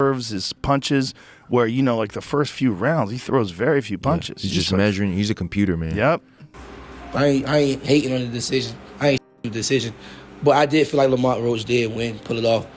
conserves his punches where, you know, like the first few rounds, he throws very few punches. He's just measuring. He's a computer, man. Yep. I ain't hating on the decision. I ain't the decision. But I did feel like Lamont Roach did win, pull it off.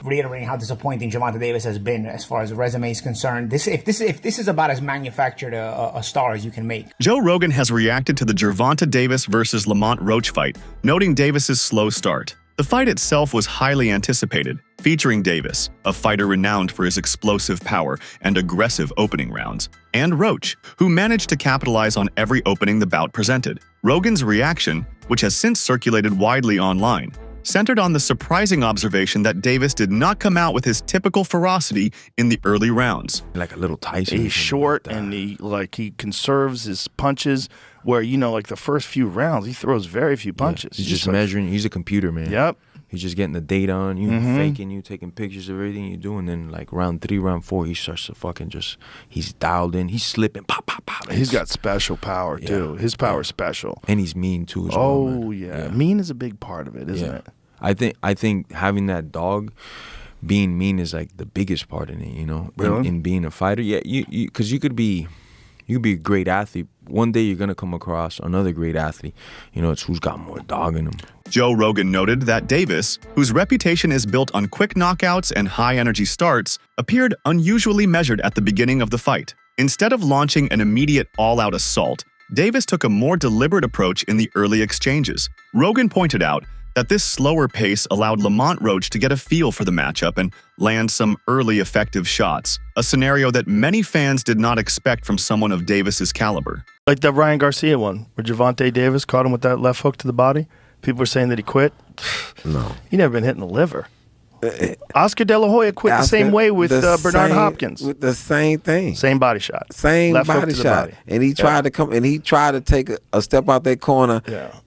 Reiterating how disappointing Gervonta Davis has been as far as the resume is concerned. If this is about as manufactured a star as you can make. Joe Rogan has reacted to the Gervonta Davis versus Lamont Roach fight, noting Davis's slow start. The fight itself was highly anticipated, featuring Davis, a fighter renowned for his explosive power and aggressive opening rounds, and Roach, who managed to capitalize on every opening the bout presented. Rogan's reaction, which has since circulated widely online, centered on the surprising observation that Davis did not come out with his typical ferocity in the early rounds. Like a little Tyson. He's short and he conserves his punches where, you know, like the first few rounds, he throws very few punches. He's just measuring. He's a computer, man. Yep. He's just getting the data on you, faking you, taking pictures of everything you do, and then like round 3, round 4, he starts to fucking he's dialed in. He's slipping, pop, pop, pop. He's got special power too. His power's special. And he's mean too as well. Oh yeah. Mean is a big part of it, isn't it? I think having that dog, being mean is like the biggest part in it, you know. Really? In being a fighter, because you could be a great athlete. One day you're gonna come across another great athlete. You know, it's who's got more dog in him. Joe Rogan noted that Davis, whose reputation is built on quick knockouts and high-energy starts, appeared unusually measured at the beginning of the fight. Instead of launching an immediate all-out assault, Davis took a more deliberate approach in the early exchanges. Rogan pointed out that this slower pace allowed Lamont Roach to get a feel for the matchup and land some early effective shots, a scenario that many fans did not expect from someone of Davis's caliber. Like that Ryan Garcia one, where Gervonta Davis caught him with that left hook to the body. People were saying that he quit. No. He never been hit in the liver. Oscar De La Hoya quit the same way with Bernard Hopkins. With the same thing. Same body shot. Same left body shot. And he tried to come, and he tried to take a step out that corner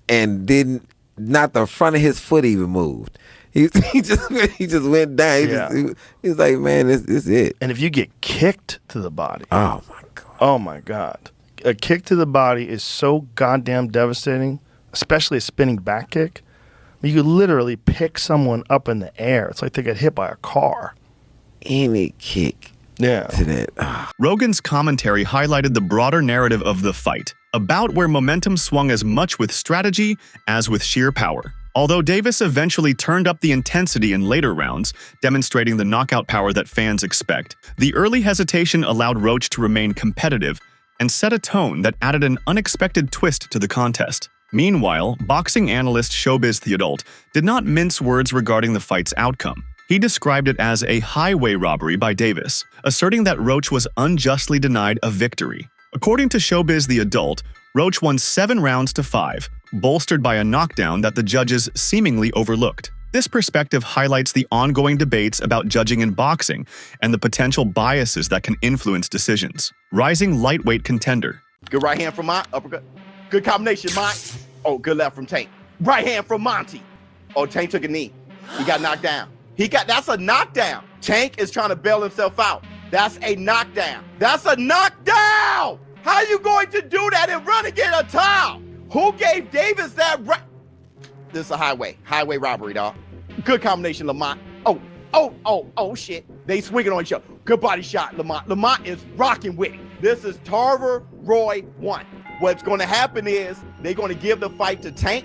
and didn't. Not the front of his foot even moved. He just went down. He's like, man, this is it. And if you get kicked to the body, oh my god, oh my god, a kick to the body is so goddamn devastating, especially a spinning back kick. You could literally pick someone up in the air. It's like they got hit by a car. Any kick. To that. Rogan's commentary highlighted the broader narrative of the fight, about where momentum swung as much with strategy as with sheer power. Although Davis eventually turned up the intensity in later rounds, demonstrating the knockout power that fans expect, the early hesitation allowed Roach to remain competitive and set a tone that added an unexpected twist to the contest. Meanwhile, boxing analyst Showbiz the Adult did not mince words regarding the fight's outcome. He described it as a highway robbery by Davis, asserting that Roach was unjustly denied a victory. According to Showbiz the Adult, Roach won 7 rounds to 5, bolstered by a knockdown that the judges seemingly overlooked. This perspective highlights the ongoing debates about judging in boxing and the potential biases that can influence decisions. Rising lightweight contender. Good right hand from Mont, uppercut. Good combination, Mont. Oh, good left from Tank. Right hand from Monty. Oh, Tank took a knee. He got knocked down. That's a knockdown. Tank is trying to bail himself out. That's a knockdown. That's a knockdown! How are you going to do that and run and get a towel? Who gave Davis that right? This is a highway robbery, dog. Good combination, Lamont. Oh, shit. They swinging on each other. Good body shot, Lamont. Lamont is rocking with it. This is Tarver Roy 1. What's going to happen is they're going to give the fight to Tank,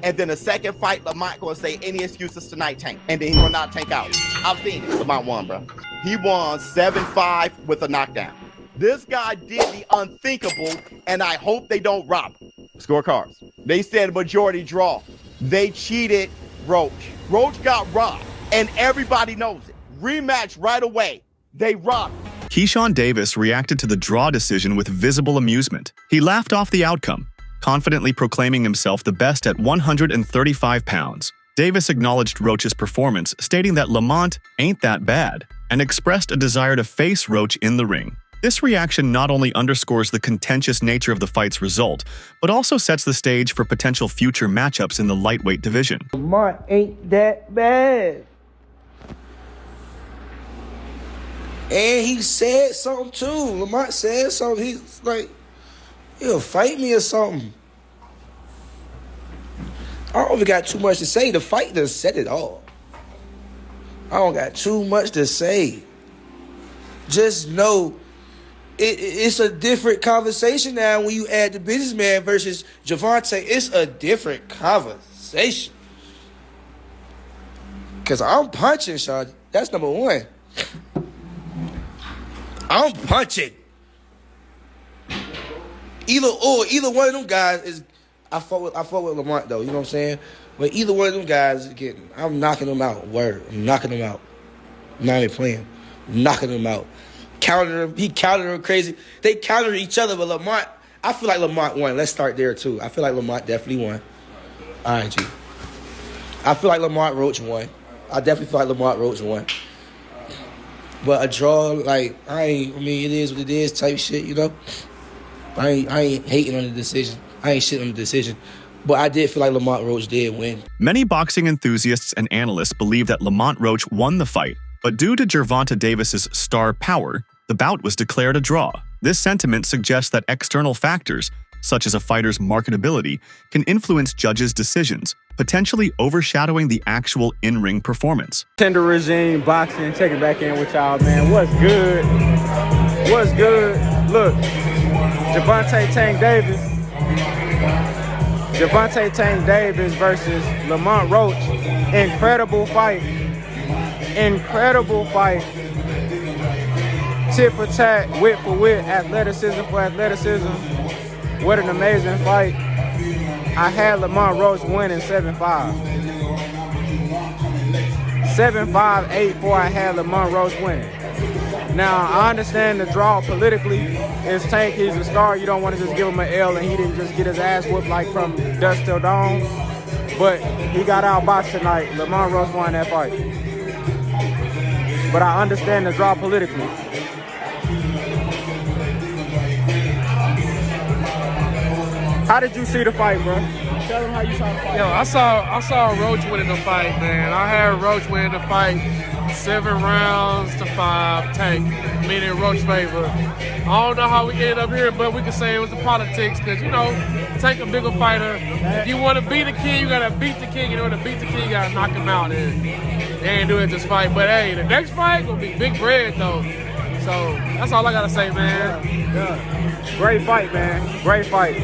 and then the second fight, Lamont going to say, any excuses tonight, Tank. And then he will not Tank out. I've seen it. Lamont won, bro. He won 7-5 with a knockdown. This guy did the unthinkable, and I hope they don't rob him. Scorecards. They said a majority draw. They cheated Roach. Roach got robbed, and everybody knows it. Rematch right away. They robbed him. Keyshawn Davis reacted to the draw decision with visible amusement. He laughed off the outcome, confidently proclaiming himself the best at 135 pounds. Davis acknowledged Roach's performance, stating that Lamont ain't that bad, and expressed a desire to face Roach in the ring. This reaction not only underscores the contentious nature of the fight's result, but also sets the stage for potential future matchups in the lightweight division. Lamont ain't that bad. And he said something too. Lamont said something. He's like, he'll fight me or something. I don't even got too much to say. The fight just said it all. I don't got too much to say. just know it's a different conversation now when you add the businessman versus Gervonta. It's a different conversation. Because I'm punching, Shawty. That's number one. I'm punching. Either one of them guys is. I fought with Lamont though. You know what I'm saying? But either one of them guys is getting. I'm knocking them out. Word. I'm knocking them out. I'm not even playing. I'm knocking them out. Counter him. He countered him crazy. They countered each other, but Lamont. I feel like Lamont won. Let's start there too. I feel like Lamont definitely won. All right, G. I feel like Lamont Roach won. I definitely feel like Lamont Roach won. But a draw, like, it is what it is type shit, you know? I ain't hating on the decision. I ain't shitting on the decision. But I did feel like Lamont Roach did win. Many boxing enthusiasts and analysts believe that Lamont Roach won the fight, but due to Gervonta Davis's star power, the bout was declared a draw. This sentiment suggests that external factors, such as a fighter's marketability, can influence judges' decisions, potentially overshadowing the actual in-ring performance. Tender regime, boxing, check it back in with y'all, man. What's good? What's good? Look, Gervonta Tank Davis versus Lamont Roach. Incredible fight. Incredible fight. Tit for tat, wit for wit, athleticism for athleticism. What an amazing fight. I had Lamont Roach winning 7-5. 7-5, 8-4, I had Lamont Roach winning. Now, I understand the draw politically. It's Tank, he's a star. You don't want to just give him an L and he didn't just get his ass whooped like from dusk till dawn. But he got outboxed tonight. Lamont Roach won that fight. But I understand the draw politically. How did you see the fight, bro? Tell them how you saw the fight. Yo, I saw Roach winning the fight, man. I had Roach winning the fight 7 rounds to 5, Tank, meaning Roach favor. I don't know how we ended up here, but we can say it was the politics because, you know, Tank a bigger fighter. If you want to beat a king, you got to beat the king. In order to beat the king, you got to knock him out. And they ain't doing this fight. But, hey, the next fight going to be big bread, though. So that's all I got to say, man. Yeah. Great fight, man. Great fight.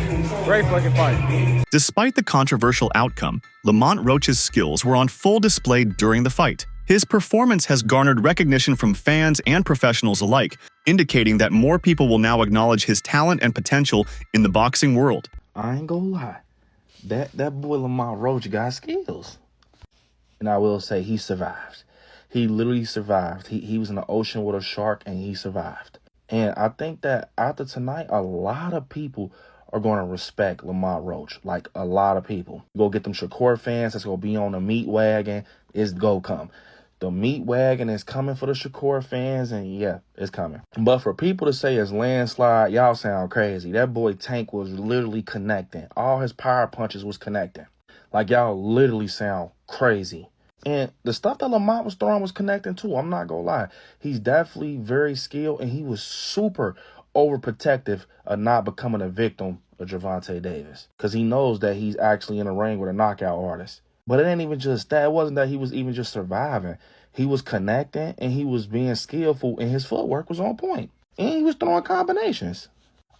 Great fucking fight. Despite the controversial outcome, Lamont Roach's skills were on full display during the fight. His performance has garnered recognition from fans and professionals alike, indicating that more people will now acknowledge his talent and potential in the boxing world. I ain't gonna lie. That boy Lamont Roach got skills. And I will say he survived. He literally survived. He was in the ocean with a shark and he survived. And I think that after tonight, a lot of people are going to respect Lamont Roach. Like, a lot of people. Go get them Shakur fans that's going to be on the meat wagon. It's go come. The meat wagon is coming for the Shakur fans, and yeah, it's coming. But for people to say it's landslide, y'all sound crazy. That boy Tank was literally connecting. All his power punches was connecting. Like, y'all literally sound crazy. And the stuff that Lamont was throwing was connecting too. I'm not going to lie. He's definitely very skilled, and he was super overprotective of not becoming a victim of Gervonta Davis. Because he knows that he's actually in a ring with a knockout artist. But it ain't even just that. It wasn't that he was even just surviving. He was connecting, and he was being skillful, and his footwork was on point. And he was throwing combinations.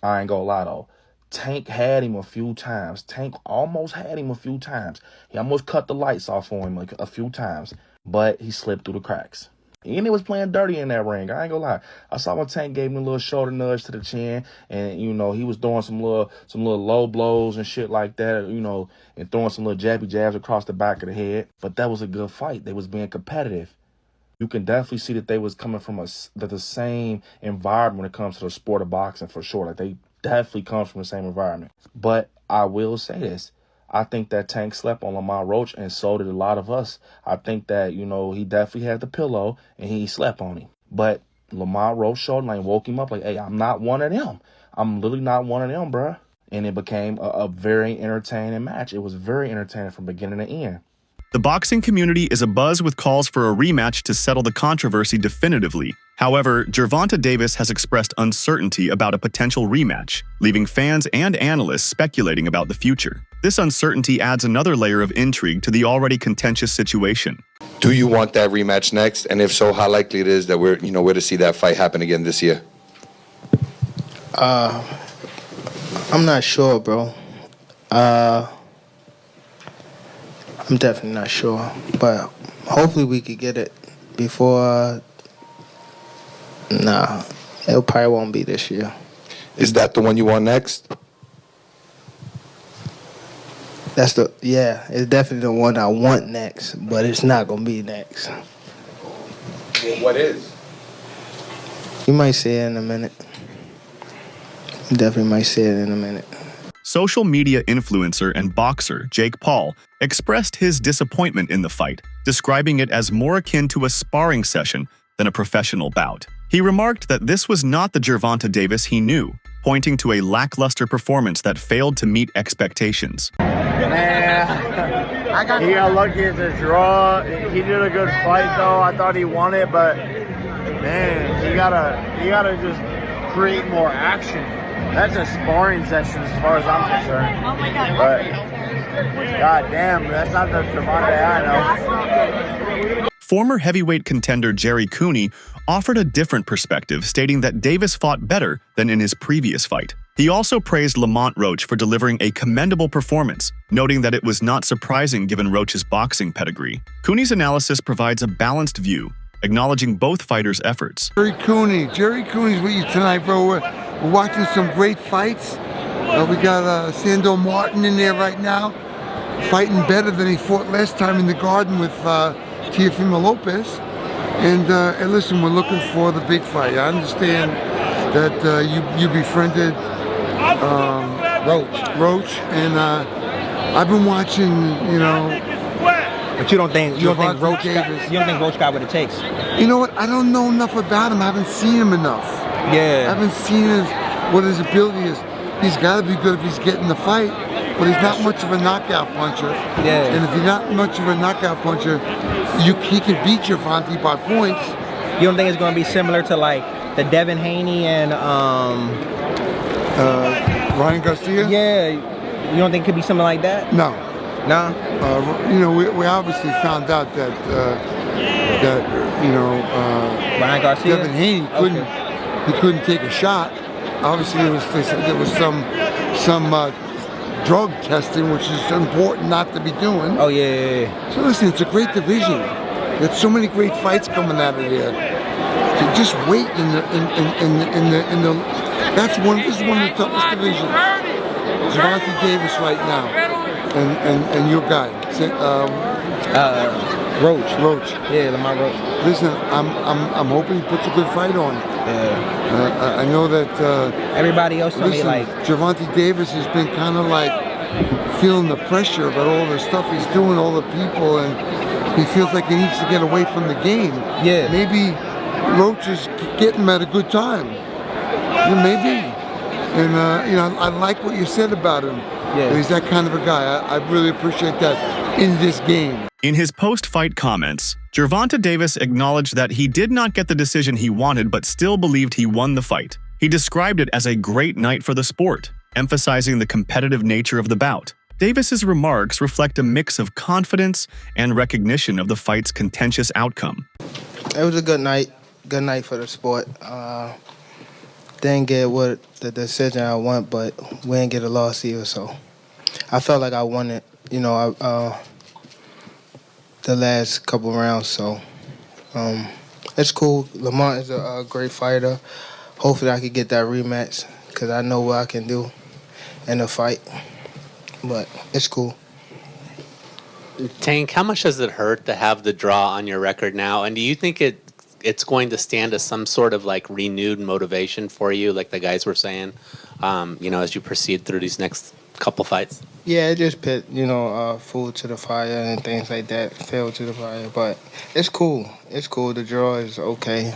I ain't going to lie, though. Tank had him a few times. Tank almost had him a few times. He almost cut the lights off for him a few times. But he slipped through the cracks. And he was playing dirty in that ring. I ain't gonna lie. I saw when Tank gave him a little shoulder nudge to the chin, and you know he was throwing some little low blows and shit like that, you know, and throwing some little jabby jabs across the back of the head. But that was a good fight. They was being competitive. You can definitely see that they was coming from the same environment when it comes to the sport of boxing for sure. Like, they definitely come from the same environment. But I will say this. I think that Tank slept on Lamont Roach, and so did a lot of us. I think that, you know, he definitely had the pillow, and he slept on him. But Lamont Roach showed him, like, woke him up, like, hey, I'm not one of them. I'm literally not one of them, bruh. And it became a very entertaining match. It was very entertaining from beginning to end. The boxing community is abuzz with calls for a rematch to settle the controversy definitively. However, Gervonta Davis has expressed uncertainty about a potential rematch, leaving fans and analysts speculating about the future. This uncertainty adds another layer of intrigue to the already contentious situation. Do you want that rematch next? And if so, how likely it is that we're to see that fight happen again this year? I'm not sure, bro. I'm definitely not sure, but hopefully we could get it before. Nah, it probably won't be this year. Is that the one you want next? It's definitely the one I want next, but it's not gonna be next. Well, what is? You might see it in a minute. You definitely might see it in a minute. Social media influencer and boxer Jake Paul expressed his disappointment in the fight, describing it as more akin to a sparring session than a professional bout. He remarked that this was not the Gervonta Davis he knew, pointing to a lackluster performance that failed to meet expectations. Man, he got lucky at the draw. He did a good fight, though. I thought he won it, but man, he gotta just create more action. That's a sparring session as far as I'm concerned. Oh my God. But God damn, that's not the Gervonta I know. Former heavyweight contender Jerry Cooney offered a different perspective, stating that Davis fought better than in his previous fight. He also praised Lamont Roach for delivering a commendable performance, noting that it was not surprising given Roach's boxing pedigree. Cooney's analysis provides a balanced view, acknowledging both fighters' efforts. Jerry Cooney's with you tonight, bro. We're watching some great fights. We got Sando Martin in there right now, fighting better than he fought last time in the Garden with Teofimo Lopez. And listen, we're looking for the big fight. I understand that you befriended Roach, and I've been watching, But you don't think Roach Davis. You don't think Roach got what it takes? You know what? I don't know enough about him. I haven't seen him enough. Yeah. I haven't seen what his ability is. He's got to be good if he's getting the fight, but he's not much of a knockout puncher. Yeah. And if he's not much of a knockout puncher, he can beat Gervonta by points. You don't think it's going to be similar to like the Devin Haney and Ryan Garcia? Yeah. You don't think it could be something like that? No. Nah. We obviously found out that Ryan Garcia, Devin Haney couldn't take a shot. Obviously, there was some drug testing, which is important not to be doing. Oh yeah. So listen, it's a great division. There's so many great fights coming out of there. So just wait in the this is one of the toughest divisions. Gervonta Davis right now, and your guy, Roach. Yeah, Lamont Roach. Listen, I'm hoping he puts a good fight on. Yeah. I know that everybody else told me like Gervonta Davis has been kind of like feeling the pressure about all the stuff he's doing, all the people, and he feels like he needs to get away from the game. Yeah. Maybe Roach is getting him at a good time. Maybe. And I like what you said about him. Yeah. He's that kind of a guy. I really appreciate that in this game. In his post-fight comments, Gervonta Davis acknowledged that he did not get the decision he wanted but still believed he won the fight. He described it as a great night for the sport, emphasizing the competitive nature of the bout. Davis's remarks reflect a mix of confidence and recognition of the fight's contentious outcome. It was a good night for the sport. Didn't get what the decision I want, but we didn't get a loss either, so I felt like I won it, the last couple rounds, so it's cool. Lamont is a great fighter. Hopefully I can get that rematch because I know what I can do in a fight, but it's cool. Tank, how much does it hurt to have the draw on your record now, and do you think it's going to stand as some sort of like renewed motivation for you, like the guys were saying, as you proceed through these next couple fights? Yeah, it just put, food to the fire and things like that, fuel to the fire. But it's cool. It's cool. The draw is okay.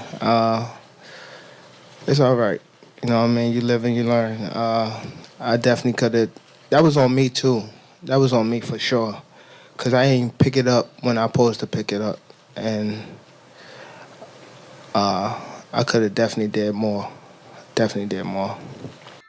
It's all right. You live and you learn. I definitely could have. That was on me, too. That was on me for sure. because I ain't pick it up when I supposed to pick it up. And I could have definitely did more.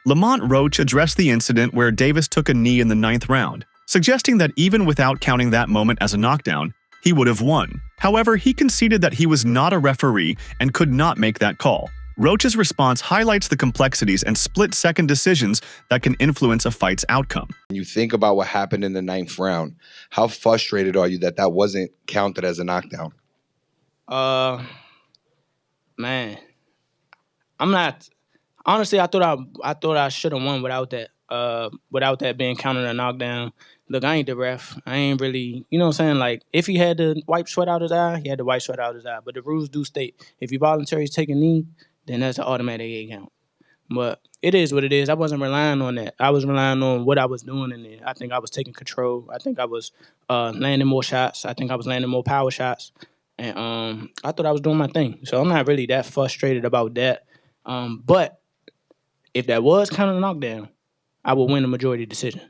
Lamont Roach addressed the incident where Davis took a knee in the 9th round, suggesting that even without counting that moment as a knockdown, he would have won. However, he conceded that he was not a referee and could not make that call. Roach's response highlights the complexities and split-second decisions that can influence a fight's outcome. When you think about what happened in the 9th round, how frustrated are you that that wasn't counted as a knockdown? Man, I'm not. Honestly, I thought I should have won without that being counted a knockdown. Look, I ain't the ref. I ain't really, you know what I'm saying? Like, if he had to wipe sweat out his eye, he had to wipe sweat out his eye. But the rules do state, if you voluntarily take a knee, then that's an automatic 8 count. But it is what it is. I wasn't relying on that. I was relying on what I was doing in there. I think I was taking control. I think I was landing more shots. I think I was landing more power shots. And I thought I was doing my thing. So I'm not really that frustrated about that. But if that was kind of a knockdown, I would win the majority decision.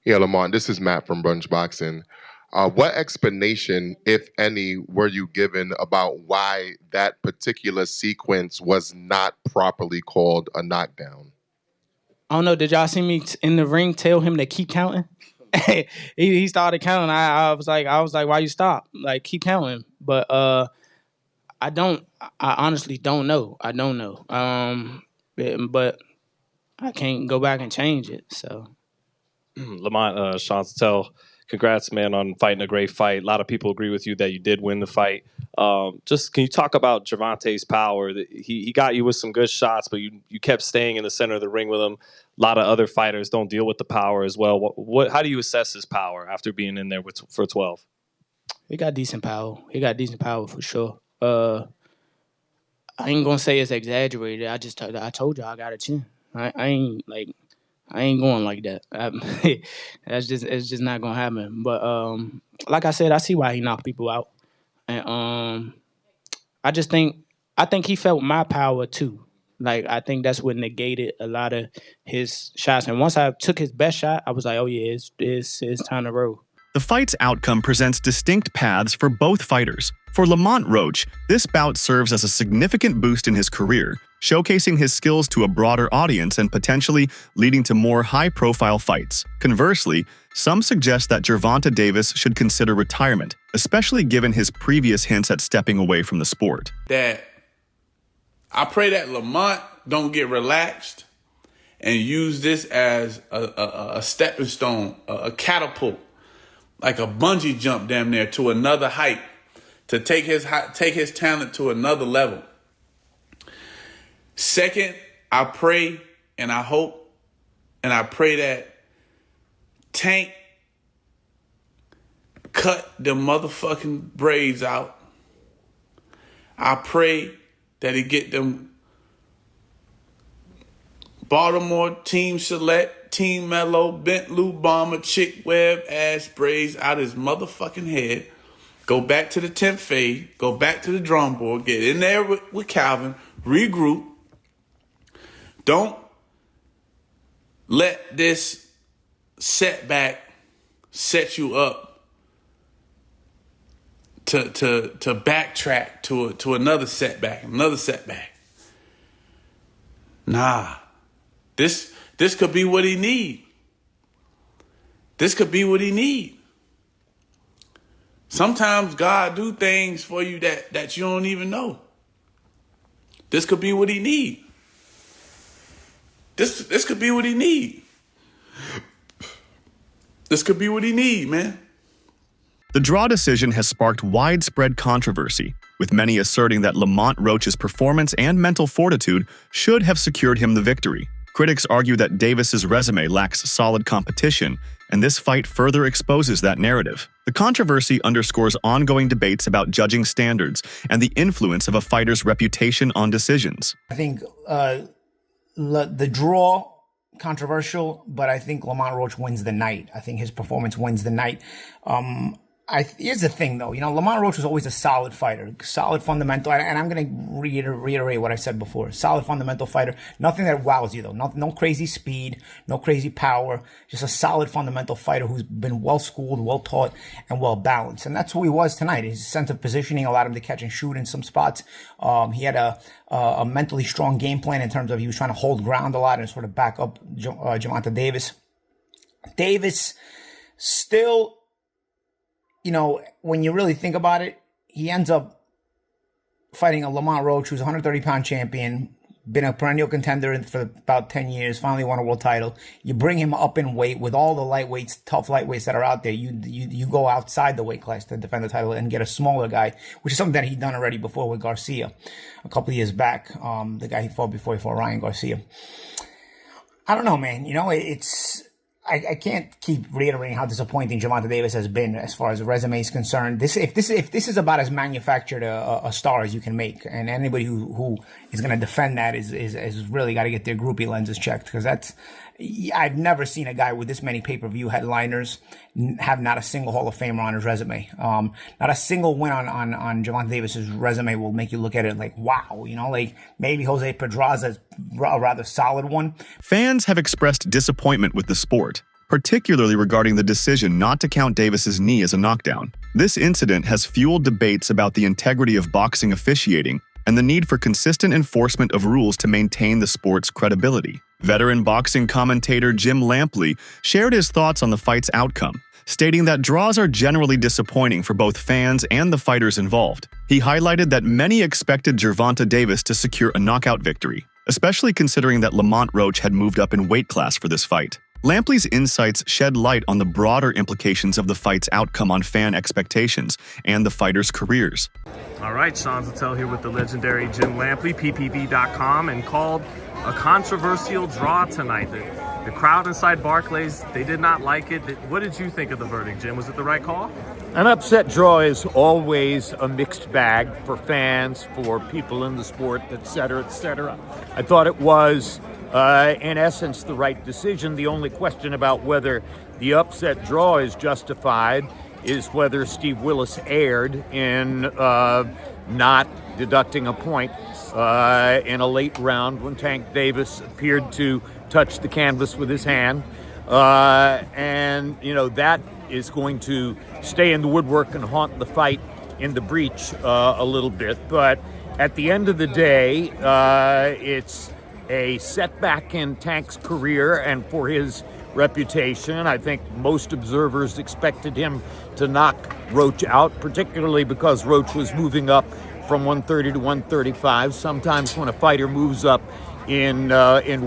Yeah, Lamont, this is Matt from Brunch Boxing. What explanation, if any, were you given about why that particular sequence was not properly called a knockdown? I don't know. Did y'all see me in the ring tell him to keep counting? he started counting. I was like, why you stop? Like, keep counting. But I honestly don't know. I don't know. But I can't go back and change it. So, Lamont, Sean Sattel, congrats, man, on fighting a great fight. A lot of people agree with you that you did win the fight. Just can you talk about Gervonta's power? He got you with some good shots, but you kept staying in the center of the ring with him. A lot of other fighters don't deal with the power as well. How do you assess his power after being in there for 12? He got decent power. He got decent power for sure. I ain't gonna say it's exaggerated. I told you I got a chin. I ain't going like that. It's just not gonna happen. But like I said, I see why he knocked people out, and I think he felt my power too. Like, I think that's what negated a lot of his shots. And once I took his best shot, I was like, oh yeah, it's time to roll. The fight's outcome presents distinct paths for both fighters. For Lamont Roach, this bout serves as a significant boost in his career, showcasing his skills to a broader audience and potentially leading to more high-profile fights. Conversely, some suggest that Gervonta Davis should consider retirement, especially given his previous hints at stepping away from the sport. That I pray that Lamont don't get relaxed and use this as a stepping stone, a catapult, like a bungee jump damn near to another height, to take his talent to another level. Second, I pray and I hope and I pray that Tank cut the motherfucking braids out. I pray that he get them Baltimore Team Select, Team Mellow, Bent Lou Bomber, Chick Web ass braids out his motherfucking head. Go back to the 10th fade. Go back to the drum board. Get in there with Calvin. Regroup. Don't let this setback set you up to backtrack to another setback, Nah. This could be what he need. Sometimes God do things for you that you don't even know. This could be what he need. This could be what he need. This could be what he need, man. The draw decision has sparked widespread controversy, with many asserting that Lamont Roach's performance and mental fortitude should have secured him the victory. Critics argue that Davis's resume lacks solid competition, and this fight further exposes that narrative. The controversy underscores ongoing debates about judging standards and the influence of a fighter's reputation on decisions. I think the draw, controversial, but I think Lamont Roach wins the night. I think his performance wins the night. Here's the thing, though. Lamont Roach was always a solid fighter, solid fundamental, and I'm going to reiterate what I said before. Solid fundamental fighter. Nothing that wows you, though. No crazy speed, no crazy power. Just a solid fundamental fighter who's been well-schooled, well-taught, and well-balanced. And that's who he was tonight. His sense of positioning allowed him to catch and shoot in some spots. He had a mentally strong game plan in terms of he was trying to hold ground a lot and sort of back up Gervonta Davis. Davis still... when you really think about it, he ends up fighting a Lamont Roach, who's a 130-pound champion, been a perennial contender for about 10 years, finally won a world title. You bring him up in weight with all the lightweights, tough lightweights that are out there. You go outside the weight class to defend the title and get a smaller guy, which is something that he'd done already before with Garcia a couple of years back, the guy he fought before Ryan Garcia. I don't know, man. I can't keep reiterating how disappointing Gervonta Davis has been as far as the resume is concerned. If this is about as manufactured a star as you can make, and anybody who is going to defend that is really got to get their groupie lenses checked, because I've never seen a guy with this many pay-per-view headliners have not a single Hall of Famer on his resume. Not a single win on Gervonta Davis's resume will make you look at it like, wow, like maybe Jose Pedraza's a rather solid one. Fans have expressed disappointment with the sport, particularly regarding the decision not to count Davis's knee as a knockdown. This incident has fueled debates about the integrity of boxing officiating and the need for consistent enforcement of rules to maintain the sport's credibility. Veteran boxing commentator Jim Lampley shared his thoughts on the fight's outcome, stating that draws are generally disappointing for both fans and the fighters involved. He highlighted that many expected Gervonta Davis to secure a knockout victory, especially considering that Lamont Roach had moved up in weight class for this fight. Lampley's insights shed light on the broader implications of the fight's outcome on fan expectations and the fighters' careers. All right, Sean Zattel here with the legendary Jim Lampley, PPV.com, and called a controversial draw tonight. The crowd inside Barclays, they did not like it. What did you think of the verdict, Jim? Was it the right call? An upset draw is always a mixed bag for fans, for people in the sport, etc., etc. I thought it was, in essence, the right decision. The only question about whether the upset draw is justified is whether Steve Willis erred in not deducting a point in a late round when Tank Davis appeared to touch the canvas with his hand. And, that is going to stay in the woodwork and haunt the fight in the breach a little bit. But at the end of the day, it's a setback in Tank's career and for his reputation. I think most observers expected him to knock Roach out, particularly because Roach was moving up from 130 to 135. Sometimes when a fighter moves up in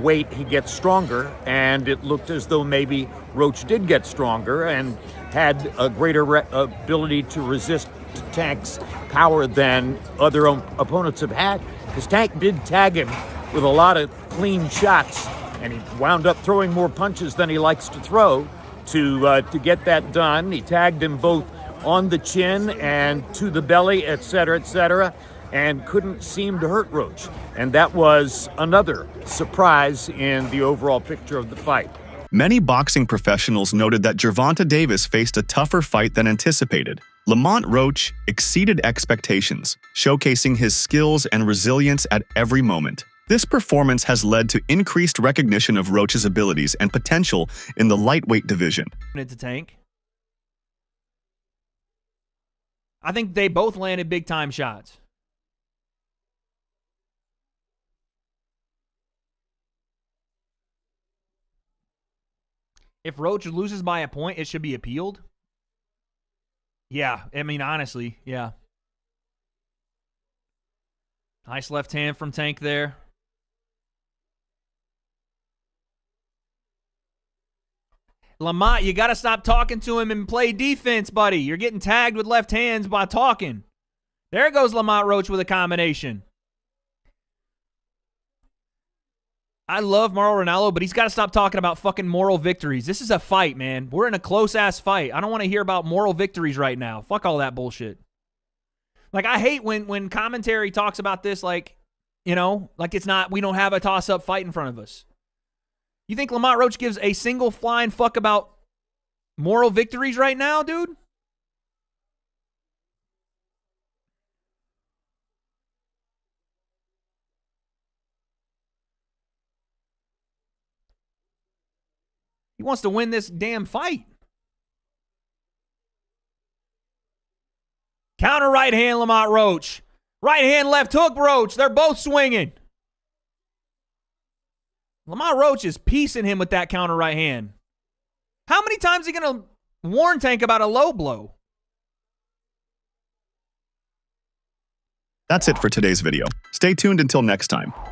weight, he gets stronger, and it looked as though maybe Roach did get stronger and had a greater ability to resist Tank's power than other opponents have had, because Tank did tag him with a lot of clean shots, and he wound up throwing more punches than he likes to throw to get that done. He tagged him both on the chin and to the belly, etc., and couldn't seem to hurt Roach. And that was another surprise in the overall picture of the fight. Many boxing professionals noted that Gervonta Davis faced a tougher fight than anticipated. Lamont Roach exceeded expectations, showcasing his skills and resilience at every moment. This performance has led to increased recognition of Roach's abilities and potential in the lightweight division. To Tank. I think they both landed big-time shots. If Roach loses by a point, it should be appealed. Yeah, I mean, honestly, yeah. Nice left hand from Tank there. Lamont, you got to stop talking to him and play defense, buddy. You're getting tagged with left hands by talking. There goes Lamont Roach with a combination. I love Mauro Ranallo, but he's got to stop talking about fucking moral victories. This is a fight, man. We're in a close-ass fight. I don't want to hear about moral victories right now. Fuck all that bullshit. Like, I hate when commentary talks about this like it's not, we don't have a toss-up fight in front of us. You think Lamont Roach gives a single flying fuck about moral victories right now, dude? He wants to win this damn fight. Counter right hand, Lamont Roach. Right hand, left hook, Roach. They're both swinging. Lamont Roach is piecing him with that counter right hand. How many times are you going to warn Tank about a low blow? That's it for today's video. Stay tuned until next time.